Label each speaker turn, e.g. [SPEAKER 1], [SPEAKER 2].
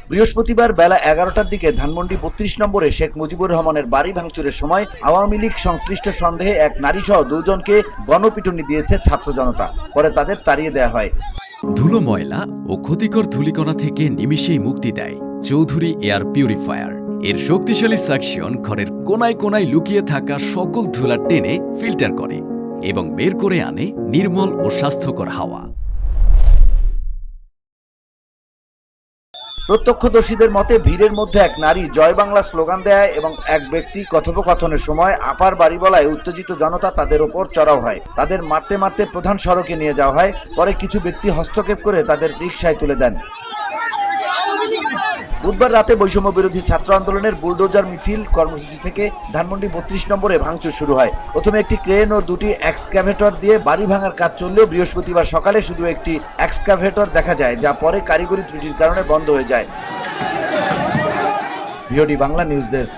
[SPEAKER 1] বৃহস্পতিবার বেলা 11টার দিকে ধানমন্ডি 32 নম্বরে শেখ মুজিবুর রহমানের বাড়ি ভাঙচুরের সময় আওয়ামী লীগ সংশ্লিষ্ট সন্দেহে এক নারীসহ দুজনকে গণপিটুনি দিয়েছে ছাত্র জনতা। পরে তাদের তাড়িয়ে দেওয়া হয়।
[SPEAKER 2] ধুলো, ময়লা ও ক্ষতিকর ধূলিকণা থেকে নিমিষেই মুক্তি দেয় চৌধুরী এয়ার পিউরিফায়ার। এর শক্তিশালী সাকশন ঘরের কোনায় কোনায় লুকিয়ে থাকা সকল ধুলা টেনে ফিল্টার করে এবং বের করে আনে নির্মল ও স্বাস্থ্যকর হাওয়া।
[SPEAKER 1] প্রত্যক্ষদর্শীদের মতে ভিড়ের মধ্যে এক নারী জয় বাংলা স্লোগান দেয় এবং এক ব্যক্তি কথোপকথনের সময় আপার বাড়ি বলায় উত্তেজিত জনতা তাদের ওপর চড়াও হয়। তাদের মারতে মারতে প্রধান সড়কে নিয়ে যাওয়া হয়। পরে কিছু ব্যক্তি হস্তক্ষেপ করে তাদের রিকশায় তুলে দেন। বুধবার রাতে বৈষম্য বিরোধী ছাত্র আন্দোলনের বুলডোজার মিছিল কর্মসূচি থেকে ধানমন্ডি 32 নম্বরে ভাঙচুর শুরু হয়। প্রথমে একটি ক্রেন ও দুটি এক্সকাভেটর দিয়ে বাড়ি ভাঙার কাজ চললেও বৃহস্পতিবার সকালে শুধু একটি এক্সকাভেটর দেখা যায়, যা পরে কারিগরি ত্রুটির কারণে বন্ধ হয়ে যায়। VOD Bangla news desk.